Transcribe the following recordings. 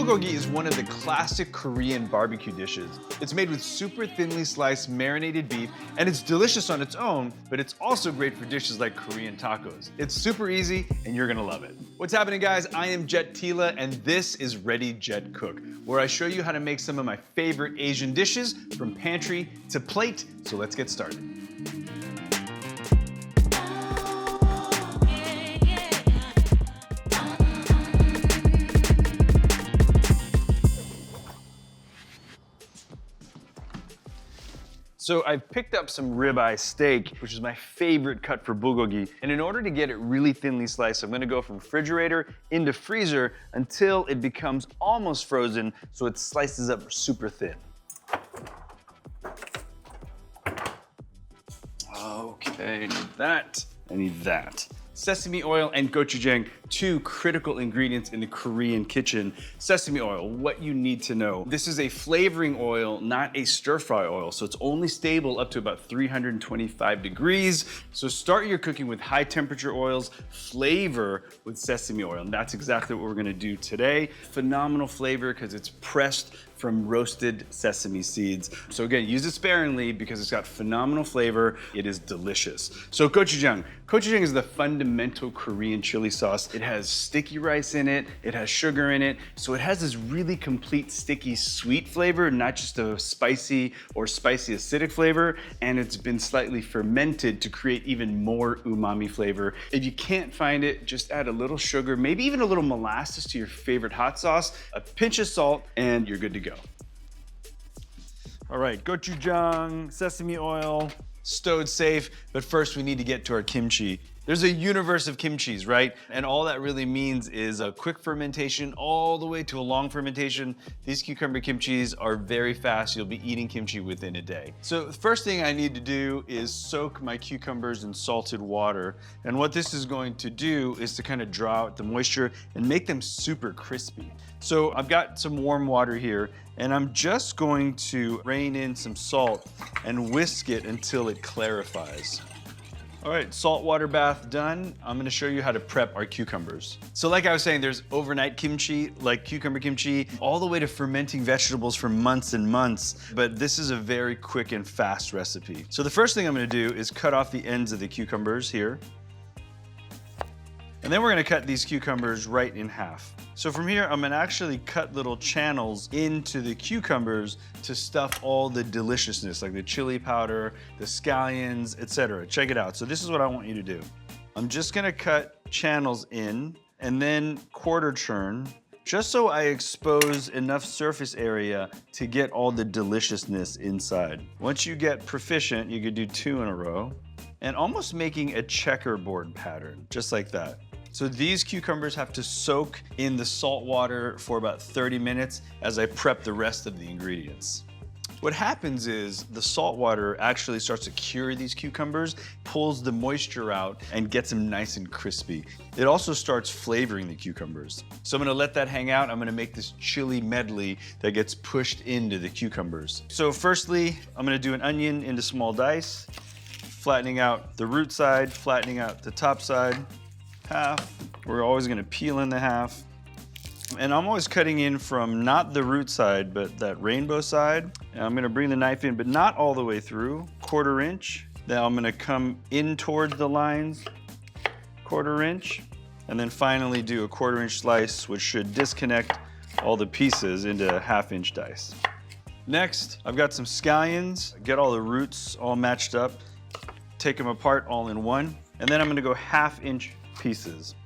Bulgogi is one of the classic Korean barbecue dishes. It's made with super thinly sliced marinated beef, and it's delicious on its own, but it's also great for dishes like Korean tacos. It's super easy, and you're gonna love it. What's happening, guys? I am Jet Tila, and this is Ready Jet Cook, where I show you how to make some of my favorite Asian dishes from pantry to plate. So let's get started. So I've picked up some ribeye steak, which is my favorite cut for bulgogi. And in order to get it really thinly sliced, I'm gonna go from refrigerator into freezer until it becomes almost frozen, so it slices up super thin. Okay, I need that, I need that. Sesame oil and gochujang, two critical ingredients in the Korean kitchen. Sesame oil, what you need to know. This is a flavoring oil, not a stir-fry oil, so it's only stable up to about 325 degrees. So start your cooking with high temperature oils, flavor with sesame oil, and that's exactly what we're gonna do today. Phenomenal flavor because it's pressed from roasted sesame seeds. So again, use it sparingly because it's got phenomenal flavor. It is delicious. So gochujang. Gochujang is the fundamental Korean chili sauce. It has sticky rice in it. It has sugar in it. So it has this really complete, sticky, sweet flavor, not just a spicy or spicy acidic flavor. And it's been slightly fermented to create even more umami flavor. If you can't find it, just add a little sugar, maybe even a little molasses to your favorite hot sauce, a pinch of salt, and you're good to go. All right, gochujang, sesame oil, stowed safe, but first we need to get to our kimchi. There's a universe of kimchis, right? And all that really means is a quick fermentation all the way to a long fermentation. These cucumber kimchis are very fast. You'll be eating kimchi within a day. So the first thing I need to do is soak my cucumbers in salted water. And what this is going to do is to kind of draw out the moisture and make them super crispy. So I've got some warm water here, and I'm just going to rain in some salt and whisk it until it clarifies. All right, saltwater bath done. I'm gonna show you how to prep our cucumbers. So like I was saying, there's overnight kimchi, like cucumber kimchi, all the way to fermenting vegetables for months and months, but this is a very quick and fast recipe. So the first thing I'm gonna do is cut off the ends of the cucumbers here. And then we're gonna cut these cucumbers right in half. So from here, I'm gonna actually cut little channels into the cucumbers to stuff all the deliciousness, like the chili powder, the scallions, etc. Check it out. So this is what I want you to do. I'm just gonna cut channels in and then quarter churn, just so I expose enough surface area to get all the deliciousness inside. Once you get proficient, you could do 2 in a row, and almost making a checkerboard pattern, just like that. So these cucumbers have to soak in the salt water for about 30 minutes as I prep the rest of the ingredients. What happens is the salt water actually starts to cure these cucumbers, pulls the moisture out, and gets them nice and crispy. It also starts flavoring the cucumbers. So I'm gonna let that hang out. I'm gonna make this chili medley that gets pushed into the cucumbers. So firstly, I'm gonna do an onion into small dice, flattening out the root side, flattening out the top side. Half. We're always gonna peel in the half. And I'm always cutting in from not the root side, but that rainbow side. And I'm gonna bring the knife in, but not all the way through, 1/4 inch. Then I'm gonna come in towards the lines, 1/4 inch. And then finally do a 1/4 inch slice, which should disconnect all the pieces into 1/2 inch dice. Next, I've got some scallions. Get all the roots all matched up. Take them apart all in one. And then I'm gonna go 1/2 inch pieces.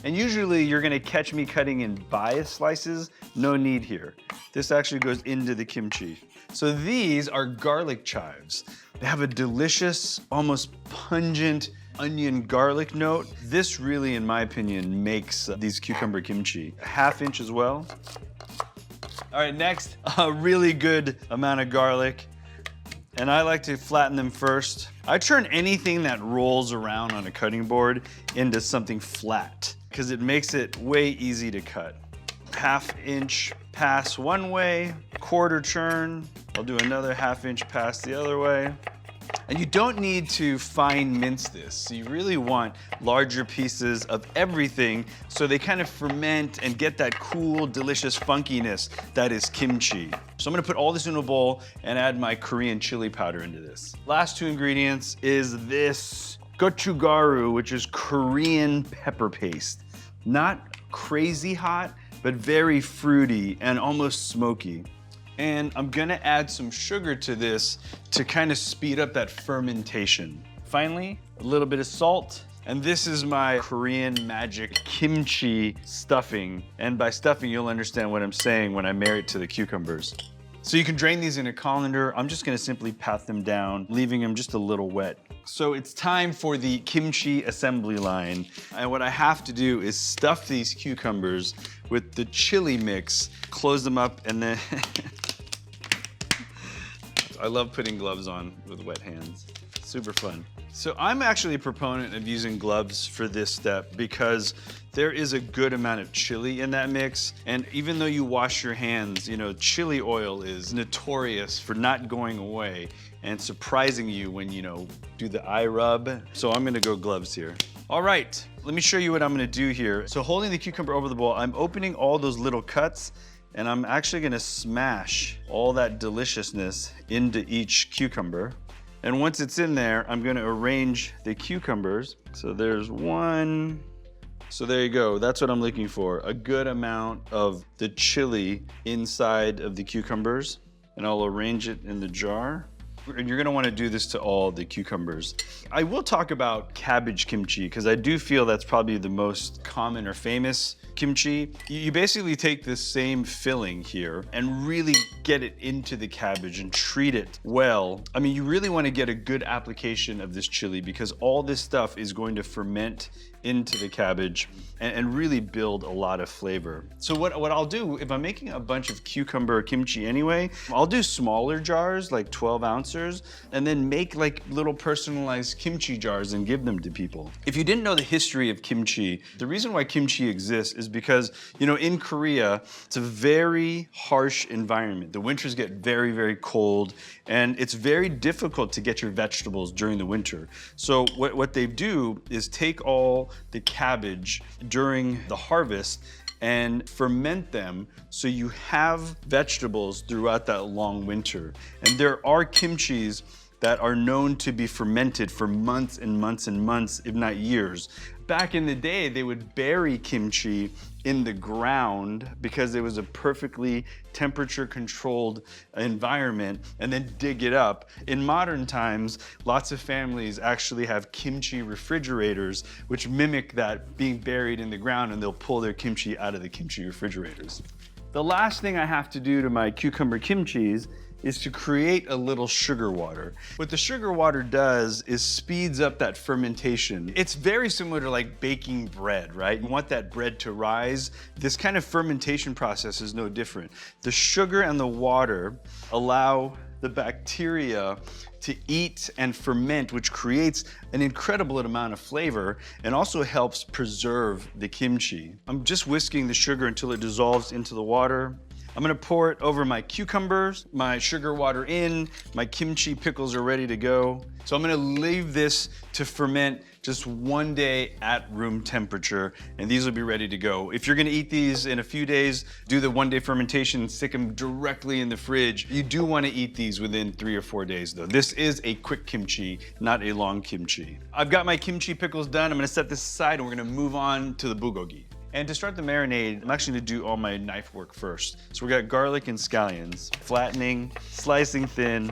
And usually you're gonna catch me cutting in bias slices. No need here. This actually goes into the kimchi. So these are garlic chives. They have a delicious, almost pungent onion garlic note. This really, in my opinion, makes these cucumber kimchi. 1/2 inch as well. All right, next, a really good amount of garlic. And I like to flatten them first. I turn anything that rolls around on a cutting board into something flat because it makes it way easy to cut. 1/2 inch pass one way, 1/4 churn. I'll do another 1/2 inch pass the other way. And you don't need to fine mince this. So you really want larger pieces of everything so they kind of ferment and get that cool, delicious funkiness that is kimchi. So I'm gonna put all this in a bowl and add my Korean chili powder into this. Last two ingredients is this gochugaru, which is Korean pepper paste. Not crazy hot, but very fruity and almost smoky. And I'm gonna add some sugar to this to kind of speed up that fermentation. Finally, a little bit of salt. And this is my Korean magic kimchi stuffing. And by stuffing, you'll understand what I'm saying when I marry it to the cucumbers. So you can drain these in a colander. I'm just gonna simply pat them down, leaving them just a little wet. So it's time for the kimchi assembly line. And what I have to do is stuff these cucumbers with the chili mix, close them up, and then I love putting gloves on with wet hands. Super fun. So I'm actually a proponent of using gloves for this step because there is a good amount of chili in that mix. And even though you wash your hands, you know, chili oil is notorious for not going away and surprising you when, you know, do the eye rub. So I'm gonna go gloves here. All right, let me show you what I'm gonna do here. So holding the cucumber over the bowl, I'm opening all those little cuts and I'm actually gonna smash all that deliciousness into each cucumber. And once it's in there, I'm gonna arrange the cucumbers. So there's one. So there you go, that's what I'm looking for. A good amount of the chili inside of the cucumbers. And I'll arrange it in the jar. And you're gonna wanna do this to all the cucumbers. I will talk about cabbage kimchi, because I do feel that's probably the most common or famous kimchi. You basically take this same filling here and really get it into the cabbage and treat it well. I mean, you really wanna get a good application of this chili because all this stuff is going to ferment into the cabbage and really build a lot of flavor. So what I'll do, if I'm making a bunch of cucumber kimchi anyway, I'll do smaller jars, like 12 ounces, and then make like little personalized kimchi jars and give them to people. If you didn't know the history of kimchi, the reason why kimchi exists is because, you know, in Korea, it's a very harsh environment. The winters get very, very cold, and it's very difficult to get your vegetables during the winter. So what they do is take all the cabbage during the harvest and ferment them so you have vegetables throughout that long winter. And there are kimchis that are known to be fermented for months and months and months, if not years. Back in the day, they would bury kimchi in the ground because it was a perfectly temperature-controlled environment and then dig it up. In modern times, lots of families actually have kimchi refrigerators, which mimic that being buried in the ground, and they'll pull their kimchi out of the kimchi refrigerators. The last thing I have to do to my cucumber kimchis is to create a little sugar water. What the sugar water does is speeds up that fermentation. It's very similar to like baking bread, right? You want that bread to rise. This kind of fermentation process is no different. The sugar and the water allow the bacteria to eat and ferment, which creates an incredible amount of flavor and also helps preserve the kimchi. I'm just whisking the sugar until it dissolves into the water. I'm gonna pour it over my cucumbers, my sugar water in, my kimchi pickles are ready to go. So I'm gonna leave this to ferment just 1 day at room temperature, and these will be ready to go. If you're gonna eat these in a few days, do the 1 day fermentation and stick them directly in the fridge. You do wanna eat these within 3 or 4 days though. This is a quick kimchi, not a long kimchi. I've got my kimchi pickles done. I'm gonna set this aside and we're gonna move on to the bulgogi. And to start the marinade, I'm actually gonna do all my knife work first. So we got garlic and scallions, flattening, slicing thin,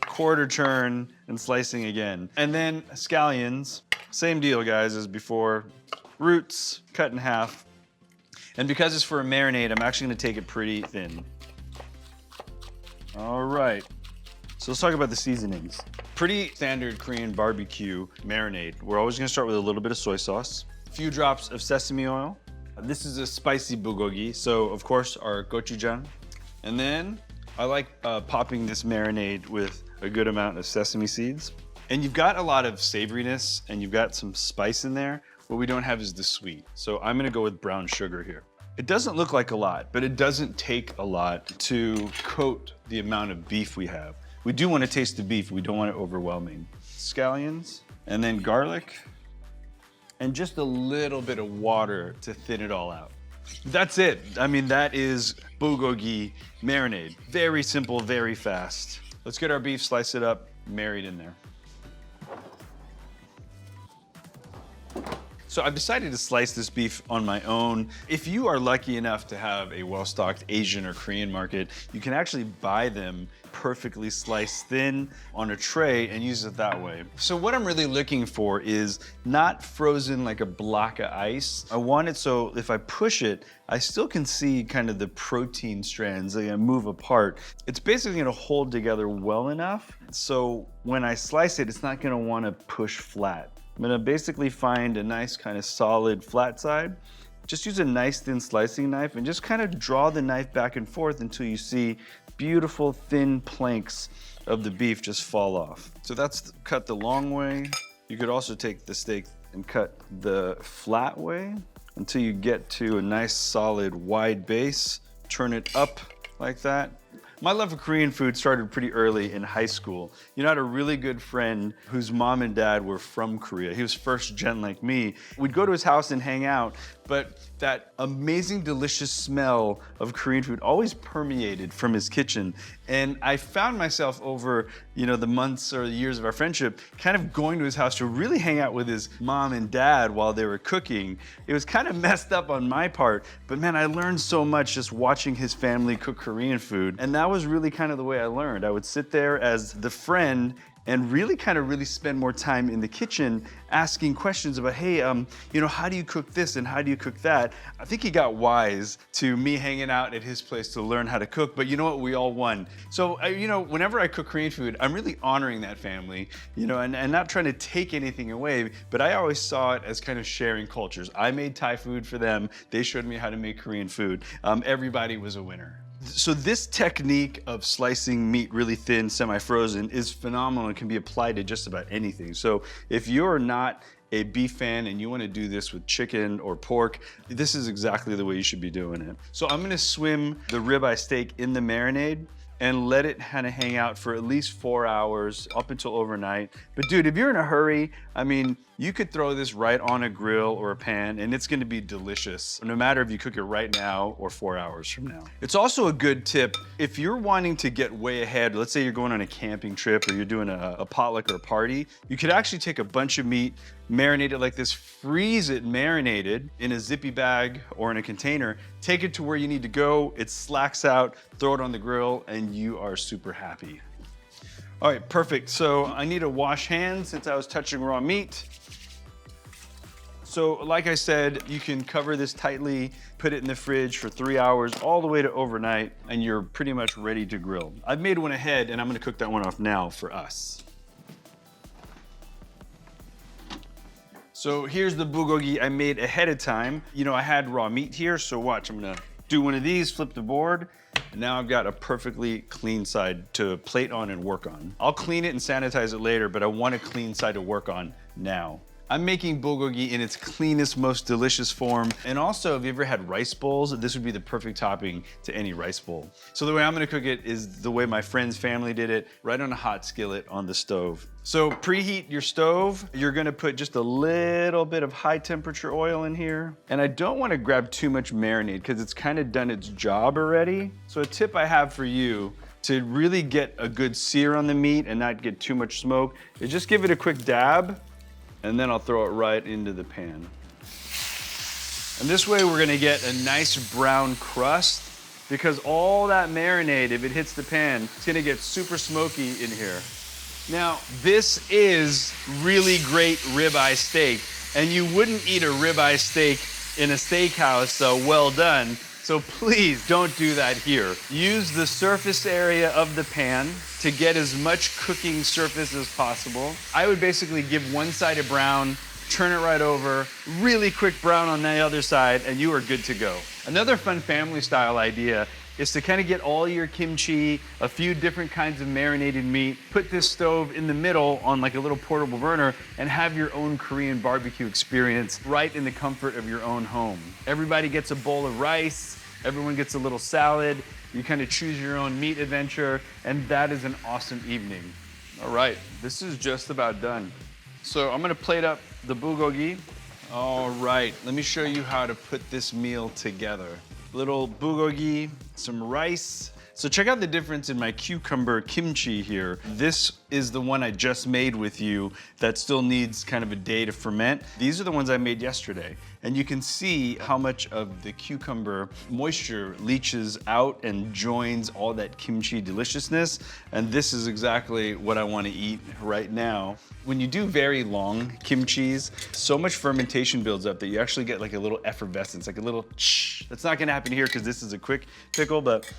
quarter turn, and slicing again. And then scallions, same deal guys as before. Roots, cut in half. And because it's for a marinade, I'm actually gonna take it pretty thin. All right, so let's talk about the seasonings. Pretty standard Korean barbecue marinade. We're always gonna start with a little bit of soy sauce, a few drops of sesame oil. This is a spicy bulgogi, so of course our gochujang. And then I like popping this marinade with a good amount of sesame seeds. And you've got a lot of savoriness and you've got some spice in there. What we don't have is the sweet. So I'm gonna go with brown sugar here. It doesn't look like a lot, but it doesn't take a lot to coat the amount of beef we have. We do want to taste the beef, we don't want it overwhelming. scallions, and then garlic, and just a little bit of water to thin it all out. That's it. I mean, that is bulgogi marinade. Very simple, very fast. Let's get our beef, slice it up, married in there. So I've decided to slice this beef on my own. If you are lucky enough to have a well-stocked Asian or Korean market, you can actually buy them perfectly sliced thin on a tray and use it that way. So what I'm really looking for is not frozen like a block of ice. I want it so if I push it, I still can see kind of the protein strands that move apart. It's basically gonna hold together well enough, so when I slice it, it's not gonna wanna push flat. I'm gonna basically find a nice kind of solid flat side. Just use a nice thin slicing knife and just kind of draw the knife back and forth until you see beautiful thin planks of the beef just fall off. So that's cut the long way. You could also take the steak and cut the flat way until you get to a nice solid wide base. Turn it up like that. My love for Korean food started pretty early in high school. You know, I had a really good friend whose mom and dad were from Korea. He was first gen like me. We'd go to his house and hang out, but that amazing, delicious smell of Korean food always permeated from his kitchen. And I found myself over, the months or the years of our friendship, kind of going to his house to really hang out with his mom and dad while they were cooking. It was kind of messed up on my part, but man, I learned so much just watching his family cook Korean food. And that was really kind of the way I learned. I would sit there as the friend and really spend more time in the kitchen asking questions about, hey, how do you cook this and how do you cook that? I think he got wise to me hanging out at his place to learn how to cook, but you know what, we all won. So, whenever I cook Korean food, I'm really honoring that family, and not trying to take anything away, but I always saw it as kind of sharing cultures. I made Thai food for them. They showed me how to make Korean food. Everybody was a winner. So this technique of slicing meat really thin, semi-frozen, is phenomenal and can be applied to just about anything. So if you're not a beef fan and you want to do this with chicken or pork, this is exactly the way you should be doing it. So I'm gonna swim the ribeye steak in the marinade and let it kind of hang out for at least 4 hours, up until overnight. But dude, if you're in a hurry, you could throw this right on a grill or a pan and it's gonna be delicious, no matter if you cook it right now or 4 hours from now. It's also a good tip, if you're wanting to get way ahead, let's say you're going on a camping trip or you're doing a potluck or a party, you could actually take a bunch of meat, marinate it like this, freeze it marinated in a zippy bag or in a container, take it to where you need to go, it slacks out, throw it on the grill, and you are super happy. All right, perfect. So I need to wash hands since I was touching raw meat. So like I said, you can cover this tightly, put it in the fridge for 3 hours, all the way to overnight, and you're pretty much ready to grill. I've made one ahead, and I'm gonna cook that one off now for us. So here's the bulgogi I made ahead of time. I had raw meat here, so watch, I'm gonna do one of these, flip the board, and now I've got a perfectly clean side to plate on and work on. I'll clean it and sanitize it later, but I want a clean side to work on now. I'm making bulgogi in its cleanest, most delicious form. And also, if you ever had rice bowls, this would be the perfect topping to any rice bowl. So the way I'm gonna cook it is the way my friend's family did it, right on a hot skillet on the stove. So preheat your stove. You're gonna put just a little bit of high temperature oil in here. And I don't wanna grab too much marinade because it's kind of done its job already. So a tip I have for you to really get a good sear on the meat and not get too much smoke is just give it a quick dab, and then I'll throw it right into the pan. And this way we're gonna get a nice brown crust, because all that marinade, if it hits the pan, it's gonna get super smoky in here. Now, this is really great ribeye steak, and you wouldn't eat a ribeye steak in a steakhouse well done, so please don't do that here. Use the surface area of the pan to get as much cooking surface as possible. I would basically give one side a brown, turn it right over, really quick brown on the other side, and you are good to go. Another fun family style idea is to kind of get all your kimchi, a few different kinds of marinated meat, put this stove in the middle on like a little portable burner, and have your own Korean barbecue experience right in the comfort of your own home. Everybody gets a bowl of rice, everyone gets a little salad, you kind of choose your own meat adventure, and that is an awesome evening. All right, this is just about done. So I'm gonna plate up the bulgogi. All right, let me show you how to put this meal together. Little bulgogi, some rice. So check out the difference in my cucumber kimchi here. This is the one I just made with you that still needs kind of a day to ferment. These are the ones I made yesterday. And you can see how much of the cucumber moisture leaches out and joins all that kimchi deliciousness. And this is exactly what I want to eat right now. When you do very long kimchis, so much fermentation builds up that you actually get like a little effervescence, like a little shh. That's not gonna happen here because this is a quick pickle, but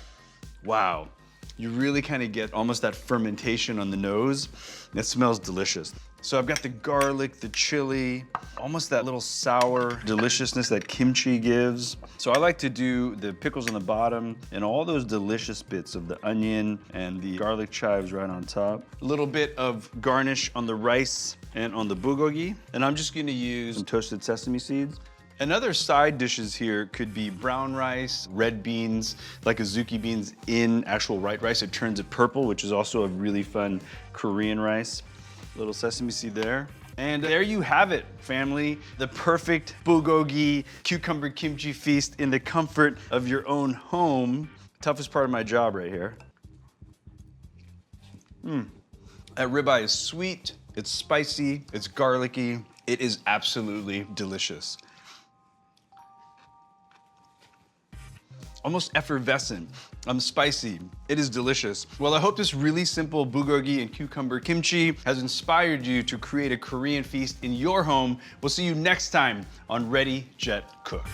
wow. You really kind of get almost that fermentation on the nose. It smells delicious. So I've got the garlic, the chili, almost that little sour deliciousness that kimchi gives. So I like to do the pickles on the bottom and all those delicious bits of the onion and the garlic chives right on top. A little bit of garnish on the rice and on the bulgogi. And I'm just gonna use some toasted sesame seeds. And other side dishes here could be brown rice, red beans, like azuki beans in actual white rice. It turns it purple, which is also a really fun Korean rice. Little sesame seed there. And there you have it, family. The perfect bulgogi cucumber kimchi feast in the comfort of your own home. Toughest part of my job right here. That ribeye is sweet, it's spicy, it's garlicky. It is absolutely delicious. Almost effervescent, spicy. It is delicious. Well, I hope this really simple bulgogi and cucumber kimchi has inspired you to create a Korean feast in your home. We'll see you next time on Ready, Jet, Cook.